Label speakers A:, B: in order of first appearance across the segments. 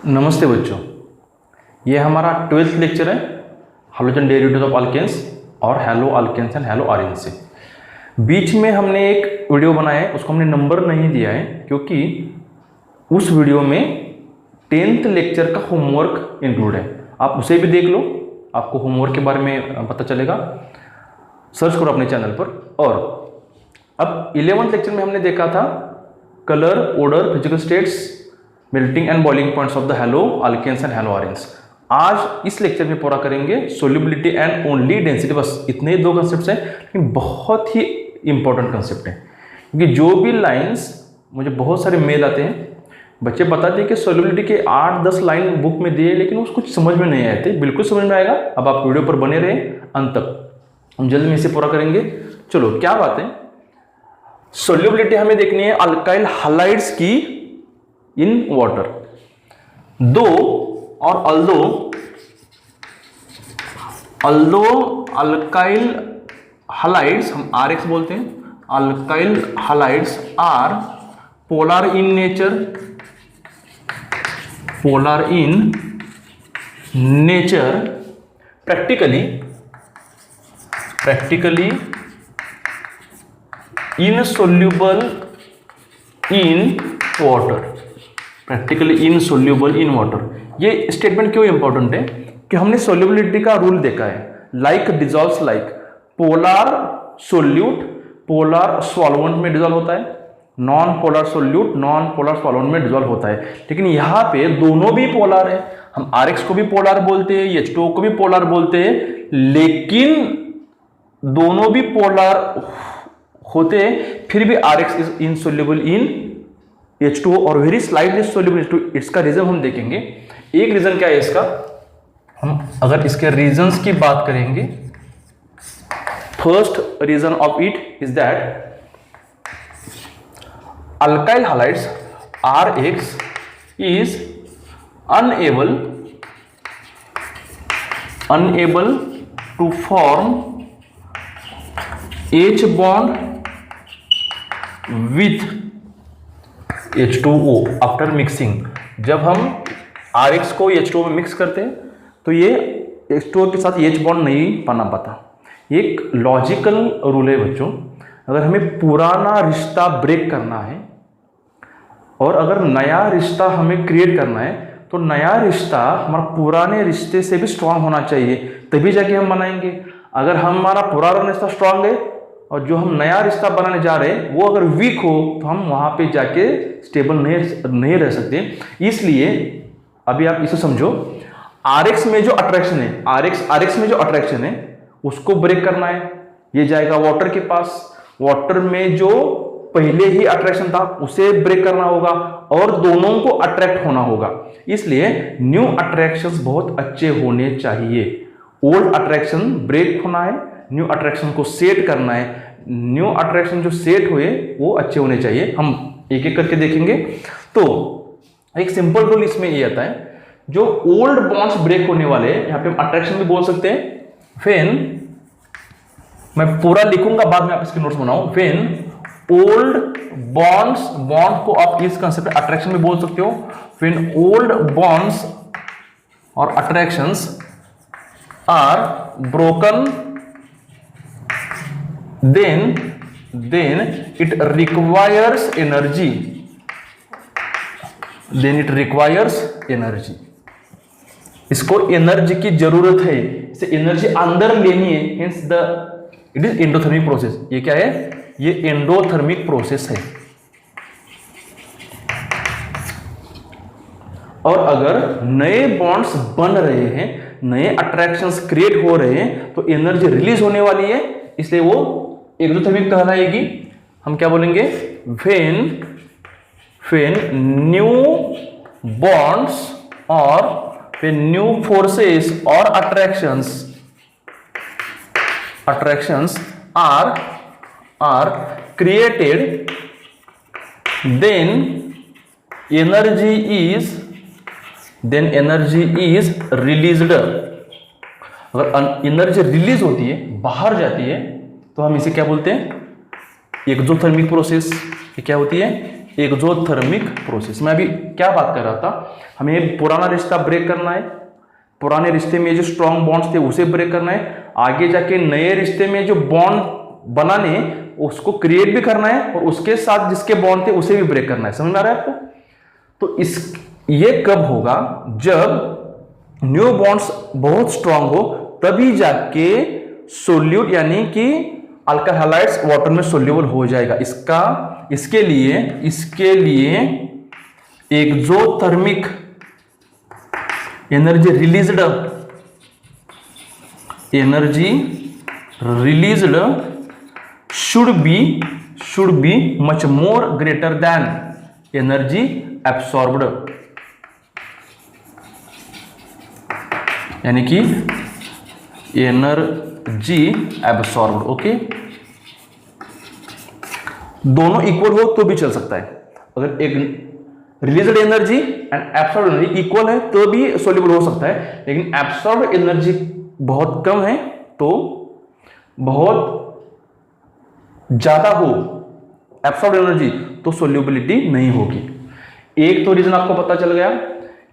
A: नमस्ते बच्चों, ये हमारा 12th लेक्चर है हाइड्रोजन डेरिवेटिव्स ऑफ अल्केन्स और हेलो अल्केन्स एंड हेलो आरिन्स से। बीच में हमने एक वीडियो बनाया है, उसको हमने नंबर नहीं दिया है क्योंकि उस वीडियो में 10th लेक्चर का होमवर्क इंक्लूड है। आप उसे भी देख लो, आपको होमवर्क के बारे में पता चलेगा। सर्च करो अपने चैनल पर। और अब 11th लेक्चर में हमने देखा था colour, odour, physical states, melting and boiling points of the haloalkanes and haloarenes. आज इस लेक्चर में पूरा करेंगे सोल्युबिलिटी एंड ओनली डेंसिटी। बस इतने ही दो कंसेप्ट हैं, लेकिन बहुत ही इंपॉर्टेंट कंसेप्ट है क्योंकि जो भी लाइंस, मुझे बहुत सारे मेल आते हैं, बच्चे बताते हैं कि सोल्युबिलिटी के 8-10 लाइन बुक में दिए, लेकिन उसको कुछ समझ में नहीं आए थे। बिल्कुल समझ में आएगा, अब आप वीडियो पर बने रहें अंत तक, हम जल्द में इसे पूरा करेंगे। चलो, क्या बात है, सोल्युबिलिटी हमें देखनी है अल्काइल हैलाइड्स की इन वाटर। दो और अल्दो अल्काइल हैलाइड्स, हम RX बोलते हैं, alkyl halides are polar in nature, practically insoluble in water। ये स्टेटमेंट क्यों इंपॉर्टेंट है कि हमने सोल्युबिलिटी का रूल देखा है, like dissolves like. Polar solute polar solvent में डिजॉल्व होता है, non polar solute non polar solvent में डिजॉल्व होता है। लेकिन यहाँ पे दोनों भी पोलर है, हम RX को भी पोलर बोलते हैं, H2O को भी पोलर बोलते हैं, लेकिन दोनों भी पोलर होते हैं, फिर भी RX is insoluble in H2O और वेरी स्लाइटली सोल्युबल टू। इसका रीजन हम देखेंगे। एक रीजन क्या है इसका, हम अगर इसके रीजंस की बात करेंगे, first reason of it is that alkyl halides RX is unable to form H bond with H2O after mixing. जब हम RX को H2O में मिक्स करते हैं तो ये H2O के साथ H बॉन्ड नहीं बना पाता। एक लॉजिकल रूल है बच्चों, अगर हमें पुराना रिश्ता ब्रेक करना है और अगर नया रिश्ता हमें क्रिएट करना है, तो नया रिश्ता हमारा पुराने रिश्ते से भी स्ट्रांग होना चाहिए, तभी जाके हम बनाएंगे। अगर हमारा पुराना रिश्ता स्ट्रांग है और जो हम नया रिश्ता बनाने जा रहे हैं वो अगर वीक हो, तो हम वहां पे जाके स्टेबल नहीं रह सकते। इसलिए अभी आप इसे समझो, RX में जो अट्रैक्शन है, RX में जो अट्रैक्शन है उसको ब्रेक करना है, ये जाएगा वाटर के पास। वाटर में जो पहले ही अट्रैक्शन था उसे ब्रेक करना होगा और दोनों को अट्रैक्ट होना होगा। इसलिए न्यू अट्रैक्शंस बहुत अच्छे होने चाहिए। ओल्ड अट्रैक्शन ब्रेक होना है, न्यू अट्रैक्शन को सेट करना है। न्यू अट्रैक्शन जो सेट हुए वो अच्छे होने चाहिए। हम एक एक करके देखेंगे। तो एक सिंपल रूल इसमें ये आता है, जो ओल्ड बॉन्ड्स ब्रेक होने वाले, यहाँ पे हम अट्रैक्शन भी बोल सकते हैं। व्हेन, मैं पूरा लिखूंगा बाद में, आप इसके नोट्स बनाओ। व्हेन ओल्ड बॉन्ड्स, बॉन्ड को आप इस कंसेप्ट अट्रैक्शन में बोल सकते हो। व्हेन ओल्ड बॉन्ड्स और attractions are broken, then it requires energy, इसको एनर्जी की जरूरत है, इसे एनर्जी अंदर लेनी है, hence it is endothermic process. ये क्या है, ये एंडोथर्मिक प्रोसेस है। और अगर नए बॉन्ड्स बन रहे हैं, नए अट्रैक्शंस क्रिएट हो रहे हैं, तो एनर्जी रिलीज होने वाली है, इसलिए वो एक्सोथर्मिक कहलाएगी। हम क्या बोलेंगे, व्हेन न्यू बॉन्ड्स और व्हेन न्यू फोर्सेस और attractions are created, then energy is released. अगर एनर्जी रिलीज होती है, बाहर जाती है, तो हम इसे क्या बोलते हैं, एक्सोथर्मिक प्रोसेस। ये क्या होती है, एक्सोथर्मिक प्रोसेस। मैं अभी क्या बात कर रहा था, हमें पुराना रिश्ता ब्रेक करना है, पुराने रिश्ते में जो स्ट्रॉन्ग बॉन्ड्स थे उसे ब्रेक करना है, आगे जाके नए रिश्ते में जो बॉन्ड बनाने उसको क्रिएट भी करना है, और उसके साथ जिसके बॉन्ड थे उसे भी ब्रेक करना है। समझ में आ रहा है आपको? तो ये कब होगा? जब न्यू बॉन्ड्स बहुत स्ट्रांग हो, तभी जाके सोल्यूट यानी कि अल्कोहलाइड्स वाटर में सोल्यूबल हो जाएगा। इसके लिए exothermic energy released should be much more greater than energy absorbed, यानी कि एनर्जी एब्सॉर्ब्ड। ओके, दोनों इक्वल हो तो भी चल सकता है। अगर एक released energy and absorbed energy equal है तो भी सोल्यूबल हो सकता है, लेकिन एब्सॉर्ब्ड एनर्जी बहुत कम है तो बहुत ज्यादा हो एब्सॉर्ब्ड एनर्जी तो सोल्यूबिलिटी नहीं होगी। एक तो रीजन आपको पता चल गया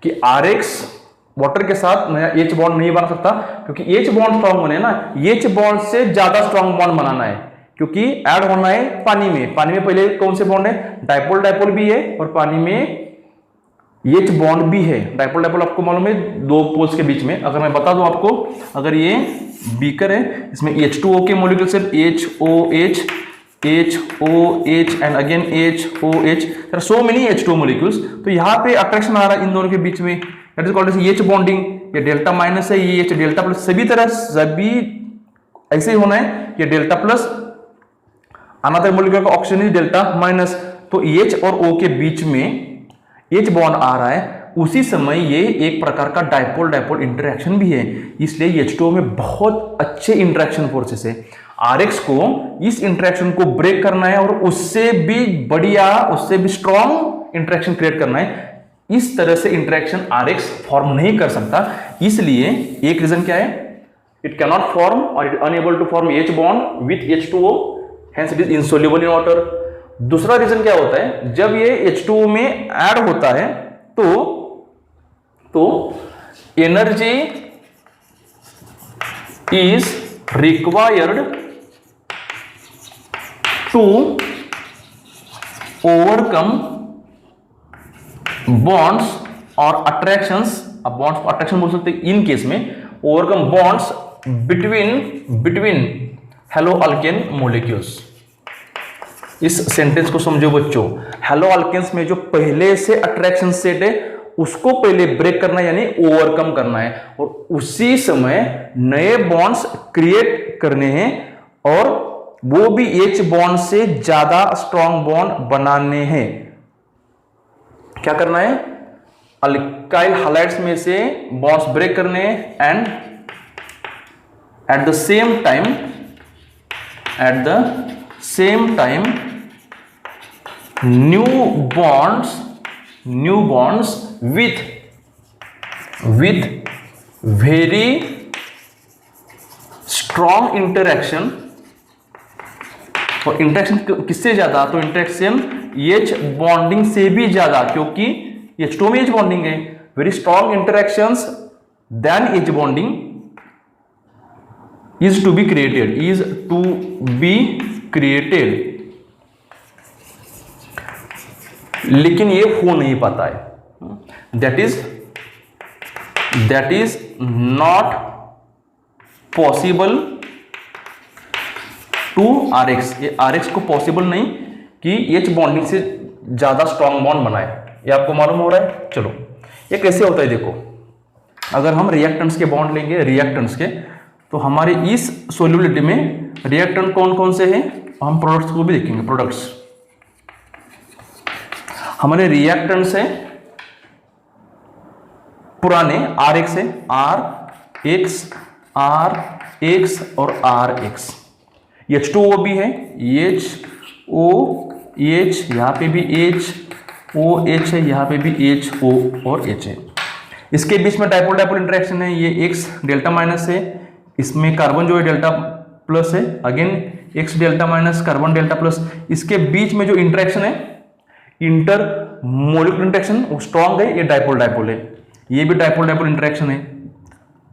A: कि RX वाटर के साथ नया H बॉन्ड नहीं बना सकता, क्योंकि H बॉन्ड स्ट्रॉन्ग होने ना, H बॉन्ड से ज्यादा स्ट्रॉन्ग बॉन्ड बनाना है, क्योंकि ऐड होना है पानी में। पानी में पहले कौन से बॉन्ड है? डाइपोल डाइपोल भी है, और पानी में H बॉन्ड भी है। डाइपोल डाइपोल आपको मालूम है, दो पोल्स के बीच में। अगर मैं बता दूं आपको, अगर ये बीकर है, इसमें H2O के मॉलिक्यूल्स है, HOH and again HOH, there are so many H2O molecules, तो यहाँ पे अट्रैक्शन आ रहा है इन दोनों के बीच में, that is called as H bonding. ये डेल्टा माइनस है, ये H डेल्टा प्लस, सभी ऐसे ही होना है। ये डेल्टा प्लस, अनदर मॉलिक्यूल का ऑक्सीजन इज डेल्टा माइनस, तो H और O के बीच में H बॉन्ड आ रहा है, उसी समय ये एक प्रकार का डाइपोल डाइपोल इंटरेक्शन भी है। इसलिए H2O में बहुत अच्छे इंटरेक्शन फोर्सेस है। RX को इस इंटरेक्शन को ब्रेक करना है और उससे भी बढ़िया, उससे भी स्ट्रॉन्ग इंटरेक्शन क्रिएट करना है। इस तरह से इंटरेक्शन RX फॉर्म नहीं कर सकता, इसलिए एक रीजन क्या है? इट कैन नॉट फॉर्म और it unable to form H bond with H2O, hence it is insoluble in water. दूसरा रीजन क्या होता है? जब ये H2O में ऐड होता है तो energy is required to overcome bonds और अट्रैक्शंस। अब बॉन्ड्स अट्रैक्शन बोल सकते हैं इन केस में, overcome bonds between haloalkane molecules. इस सेंटेंस को समझो बच्चों, हेलो अल्केन्स में जो पहले से अट्रैक्शन सेट है उसको पहले ब्रेक करना है, यानी ओवरकम करना है, और उसी समय नए बॉन्ड्स क्रिएट करने हैं, और वो भी H बॉन्ड से ज्यादा स्ट्रॉन्ग बॉन्ड बनाने हैं। क्या करना है? अल्काइल हैलाइड्स में से बॉन्ड्स ब्रेक करने हैं, and at the same time new bonds with very strong interaction। और इंटरेक्शन किससे ज्यादा? तो इंटरेक्शन H बॉन्डिंग से भी ज्यादा, क्योंकि H2O में H बॉन्डिंग है। Very strong interactions then H bonding is to be created, लेकिन ये हो नहीं पाता है। That is not possible to RX। ये RX को पॉसिबल नहीं कि H बॉन्डिंग से ज्यादा स्ट्रॉन्ग बॉन्ड बनाए। ये आपको मालूम हो रहा है? चलो, ये कैसे होता है देखो। अगर हम रिएक्टेंट्स के बॉन्ड लेंगे, रिएक्टेंट्स के, तो हमारे इस सोल्युबिलिटी में रिएक्टेंट कौन कौन से हैं, हम प्रोडक्ट्स को भी देखेंगे। प्रोडक्ट्स हमारे रिएक्टेंट्स हैं पुराने, RX है, RX और RX। H2O भी है, HOH, यहाँ पे भी HOH है, यहाँ पे भी HO और H है। इसके बीच में डाइपोल डाइपोल इंटरेक्शन है, ये X डेल्टा माइनस है, इसमें कार्बन जो है डेल्टा प्लस है, again X delta minus, carbon delta plus. इसके बीच में जो इंटरेक्शन है, इंटर मोलिकुलर इंटरेक्शन स्ट्रॉन्ग है, ये डाइपोल डाइपोल है, ये भी डाइपोल डाइपोल इंटरेक्शन है।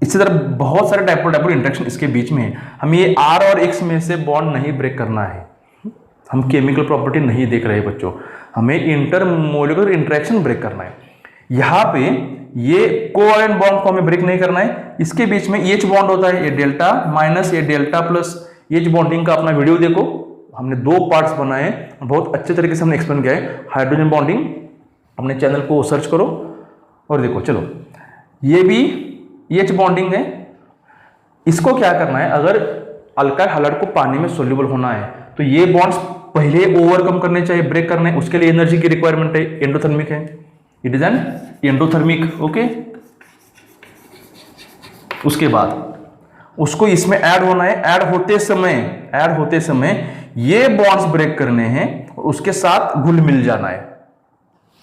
A: इसी तरह बहुत सारे डाइपोल डाइपोल इंटरेक्शन इसके बीच में है। हमें ये R और X में से बॉन्ड नहीं ब्रेक करना है, हम केमिकल प्रॉपर्टी नहीं देख रहे बच्चों, हमें इंटर मोलिकुलर इंटरेक्शन ब्रेक करना है। यहाँ पे ये कोवैलेंट बॉन्ड को हमें ब्रेक नहीं करना है। इसके बीच में H बॉन्ड होता है, ये डेल्टा माइनस ये डेल्टा प्लस H बॉन्डिंग का अपना वीडियो देखो, हमने 2 पार्ट्स बनाए हैं, बहुत अच्छे तरीके से हमने एक्सप्लेन किया है हाइड्रोजन बॉन्डिंग। अपने चैनल को सर्च करो और देखो। चलो ये भी H बॉन्डिंग है, इसको क्या करना है, अगर अल्काइल हैलाइड को पानी में सोल्यूबल होना है तो ये बॉन्ड्स पहले ओवरकम करने चाहिए, ब्रेक करने, उसके लिए एनर्जी की रिक्वायरमेंट है, एंडोथर्मिक है, it is an endothermic. Okay, उसके बाद उसको इसमें ऐड होना है, ऐड होते समय ये बॉन्ड्स ब्रेक करने हैं और उसके साथ घुल मिल जाना है,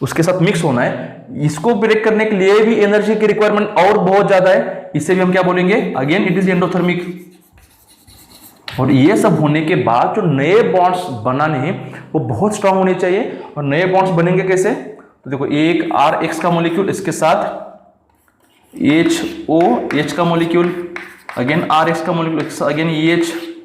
A: उसके साथ मिक्स होना है। इसको ब्रेक करने के लिए भी एनर्जी की रिक्वायरमेंट और बहुत ज्यादा है, इसे भी हम क्या बोलेंगे, अगेन इट इज एंडोथर्मिक। और ये सब होने के बाद जो नए बॉन्ड्स बनाने हैं वो बहुत स्ट्रांग होने चाहिए। और नए बॉन्ड्स बनेंगे कैसे, तो देखो एक RX का मॉलिक्यूल, इसके साथ HOH का मॉलिक्यूल, अगेन RX का मॉलिक्यूल, अगेन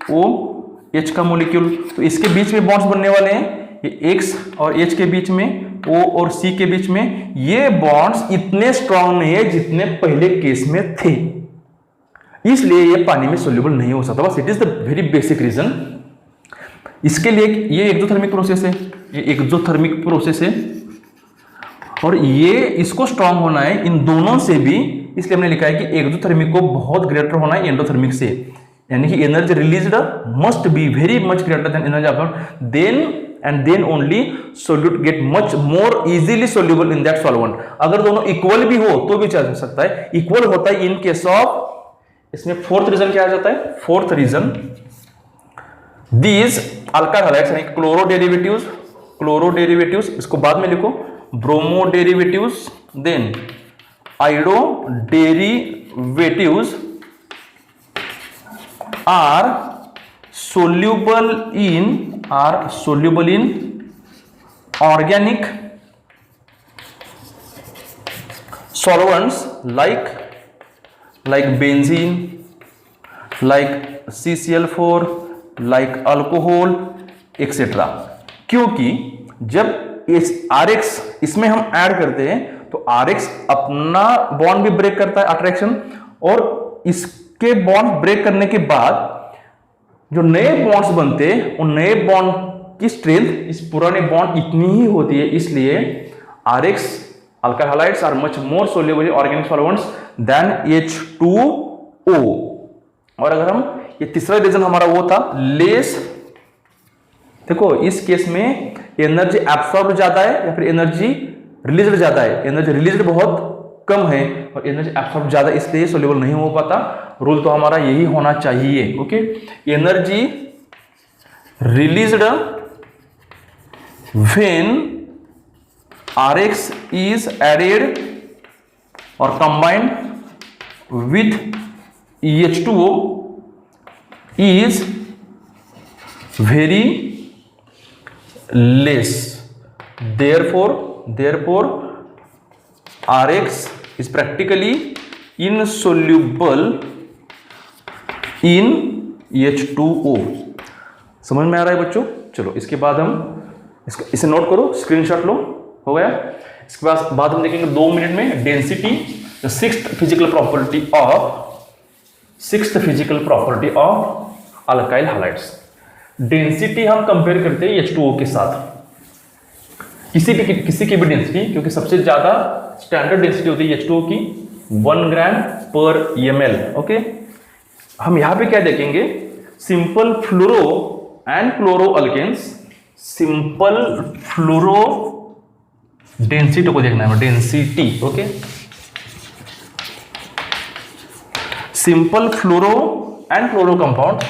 A: HOH का मॉलिक्यूल, तो इसके बीच में बॉन्ड्स बनने वाले हैं। ये X और H के बीच में, O और C के बीच में, ये बॉन्ड्स इतने स्ट्रांग नहीं है जितने पहले केस में थे, इसलिए ये पानी में सोल्यूबल नहीं हो सकता। बस it is the very basic reason. इसके लिए ये एक्सोथर्मिक प्रोसेस है, ये एक्सोथर्मिक प्रोसेस है और ये इसको स्ट्रांग होना है इन दोनों से भी, इसलिए हमने लिखा है कि एक्सोथर्मिक को बहुत ग्रेटर होना है एंडोथर्मिक से, यानी कि energy released must be very much greater than energy absorbed, then and then only solute get much more easily soluble in that solvent। अगर दोनों इक्वल भी हो तो भी चल सकता है, इक्वल होता है इन केस ऑफ, इसमें फोर्थ रीजन क्या आ जाता है, fourth reason these alkyl halides यानी क्लोरो डेरिवेटिव्स, इसको बाद में लिखो, bromo derivatives, then iodo derivatives are soluble in organic solvents like benzene, like CCl4, like alcohol etc। क्योंकि जब इस RX इसमें हम ऐड करते हैं तो RX अपना बॉन्ड भी ब्रेक करता है अट्रैक्शन, और इसके बॉन्ड ब्रेक करने के बाद जो नए बॉन्ड्स बनते हैं उन नए बॉन्ड की स्ट्रेंथ इस पुराने बॉन्ड इतनी ही होती है, इसलिए RX alkyl halides are much more soluble in organic solvents than H2O। और अगर हम ये तीसरा रीजन हमारा वो था लेस, देखो इस केस में एनर्जी एब्सॉर्ब ज्यादा है या फिर एनर्जी रिलीज्ड ज्यादा है, एनर्जी रिलीज्ड बहुत कम है और एनर्जी एब्सॉर्ब ज्यादा, इसलिए सोल्यूबल नहीं हो पाता। रूल तो हमारा यही होना चाहिए। Okay, energy released when RX is added or combined with H2O is very less, therefore RX is practically insoluble in H2O। समझ में आ रहा है बच्चों? चलो इसके बाद हम इसे नोट करो, स्क्रीनशॉट लो, हो गया। इसके बाद हम देखेंगे 2 मिनट में density, the sixth physical property of alkyl halides. Density हम कंपेयर करते हैं H2O के साथ, किसी की भी डेंसिटी, क्योंकि सबसे ज्यादा स्टैंडर्ड डेंसिटी होती है H2O की 1 ग्राम पर ml। ओके, हम यहां पे क्या देखेंगे, simple fluoro and chloro alkanes, simple fluoro density को देखना है, density. Okay, simple fluoro and chloro compound,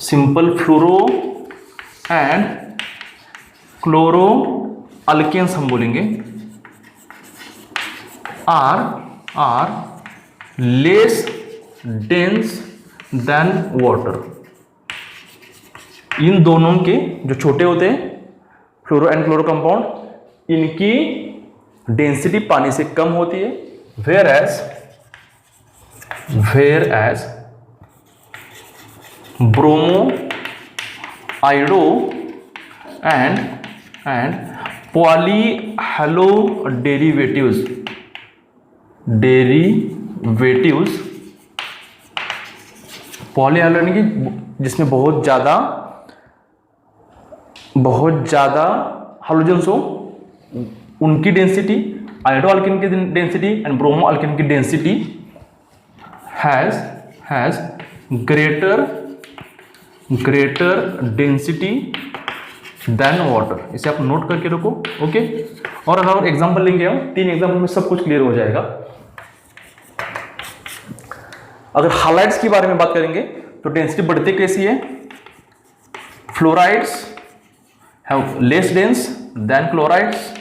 A: simple fluoro and chloro alkanes हम बोलेंगे are less dense than water. इन दोनों के जो छोटे होते हैं फ्लोरो एंड क्लोरो कंपाउंड, इनकी डेंसिटी पानी से कम होती है, whereas bromo, iodo and polyhalo derivatives polyhalo यानी कि जिसमें बहुत ज़्यादा हाइड्रोजन्स हो, उनकी डेंसिटी, आयोडो अल्किन की डेंसिटी एंड ब्रोमो अल्किन की density has greater density than water. इसे आप नोट करके रखो, ओके। और अगर एग्जांपल लेंगे हम, 3 एग्जांपल में सब कुछ क्लियर हो जाएगा। अगर हालाइड्स के बारे में बात करेंगे तो डेंसिटी बढ़ती कैसी है? Fluorides have less dense then chlorides.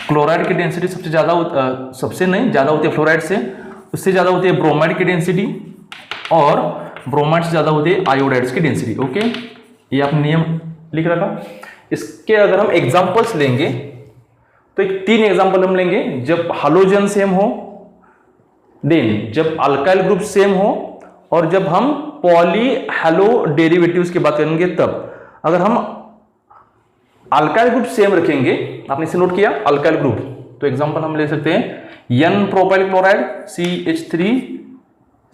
A: Chloride की डेंसिटी सबसे ज़्यादा होती है फ्लोराइड से, उससे ज़्यादा होती है ब्रोमाइड की डेंसिटी, और ब्रोमाइड से ज़्यादा होती है आयोडाइड्स की डेंसिटी, ओके। ये आप नियम लिख रखा। इसके अगर हम एग्जांपल्स लेंगे तो 3 एग्जांपल हम लेंगे, जब हालोजन सेम हो, देन जब अल्काइल ग्रुप सेम हो, और जब हम पॉलीहैलो डेरिवेटिव्स की बात करेंगे तब। अगर हम अल्काइल ग्रुप सेम रखेंगे, आपने इसे नोट किया अल्काइल ग्रुप, तो एग्जांपल हम ले सकते हैं N propyl chloride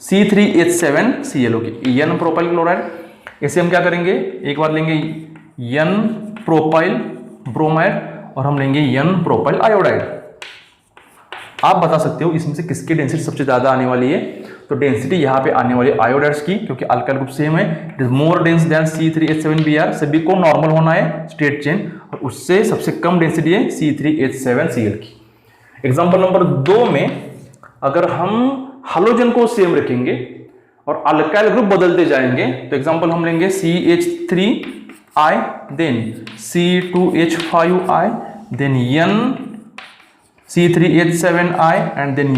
A: C3H7Cl, okay. N propyl chloride, इसे हम क्या करेंगे, एक बार लेंगे N प्रोपाइल ब्रोमाइड और हम लेंगे N प्रोपाइल आयोडाइड। आप बता सकते हो इसमें से किसकी डेंसिटी सबसे ज्यादा आने वाली है। तो डेंसिटी यहाँ पे आने वाली आयोडाइड्स की, क्योंकि अल्काइल ग्रुप सेम है, it is more dense then C3H7Br। सभी को नॉर्मल होना है स्ट्रेट चेन, और उससे सबसे कम डेंसिटी है C3H7Cl की। एग्जांपल नंबर 2 में अगर हम हालोजन को सेम रखेंगे और अल्काइल ग्रुप बदलते जाएंगे, तो एग्जांपल हम लेंगे CH3I, then C2H5I, then C3H7I and then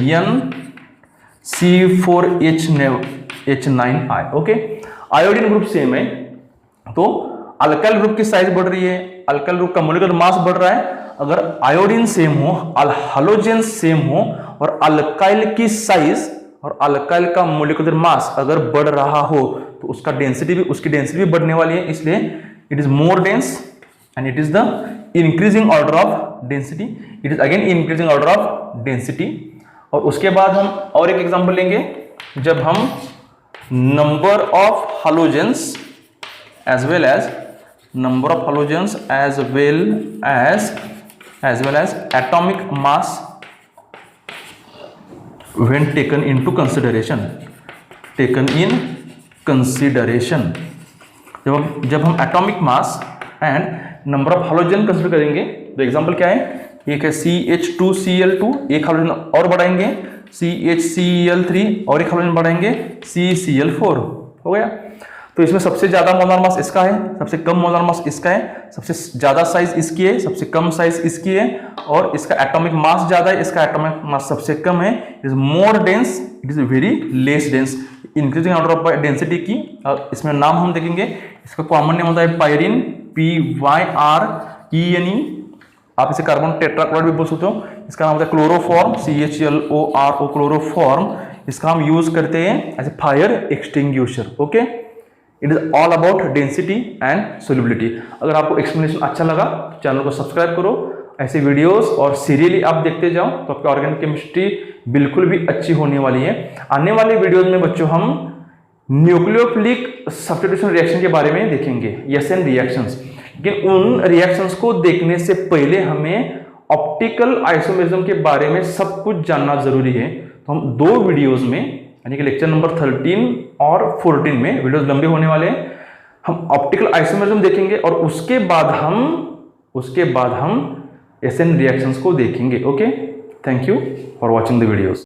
A: C4H9I, okay. Iodine group same है, तो अल्काइल ग्रुप की साइज बढ़ रही है, अल्काइल ग्रुप का मोलिकुलर मास बढ़ रहा है। अगर आयोडीन सेम हो, हालोजन सेम हो, और अल्काइल की साइज और अल्काइल का मोलिकुलर मास अगर बढ़ रहा हो, तो उसकी डेंसिटी भी बढ़ने वाली है। इसलिए it is more dense and it is the increasing order of density, it is again increasing order of density. और उसके बाद हम और एक एग्जांपल लेंगे, जब हम number of halogens as well as atomic mass when taken into consideration। जब हम atomic mass and number of halogen consider करेंगे, तो एग्जांपल क्या है, एक है CH2Cl2, एक हालोजन और बढ़ाएंगे CHCl3, और एक हालोजन बढ़ाएंगे CCl4, हो गया। तो इसमें सबसे ज्यादा मोलर मास इसका है, सबसे कम मोलर मास इसका है, सबसे ज्यादा साइज इसकी है, सबसे कम साइज इसकी है, और इसका एटॉमिक मास ज्यादा है, इसका एटॉमिक मास सबसे कम है। It is more dense, it is very less dense, increasing order of density की। इसमें नाम हम देखेंगे, इसका कॉमन नेम होता है पायरीन, PYRENE। आप इसे कार्बन टेट्राक्लोराइड भी बोल सकते हो। इसका नाम होता है क्लोरोफॉर्म, CHLORO क्लोरोफॉर्म। इसका हम यूज करते हैं as a fire extinguisher, okay. It is all about density and solubility. अगर आपको एक्सप्लेनेशन अच्छा लगा, चैनल को सब्सक्राइब करो। ऐसे वीडियोस और सीरियली आप देखते जाओ, तो आपकी ऑर्गेनिक केमिस्ट्री बिल्कुल भी अच्छी होने वाली है। आने वाले वीडियोज में बच्चों हम न्यूक्लियोफिलिक सब्स्टिट्यूशन रिएक्शन के बारे में देखेंगे, SN रिएक्शंस। लेकिन उन रिएक्शंस को देखने से पहले हमें ऑप्टिकल आइसोमेरिज्म के बारे में सब कुछ जानना जरूरी है। तो हम 2 वीडियोज में, यानी कि लेक्चर नंबर 13 और 14 में, वीडियोस लंबे होने वाले हैं, हम ऑप्टिकल आइसोमेरिज्म देखेंगे, और उसके बाद हम SN रिएक्शंस को देखेंगे, okay. Thank you for watching the videos.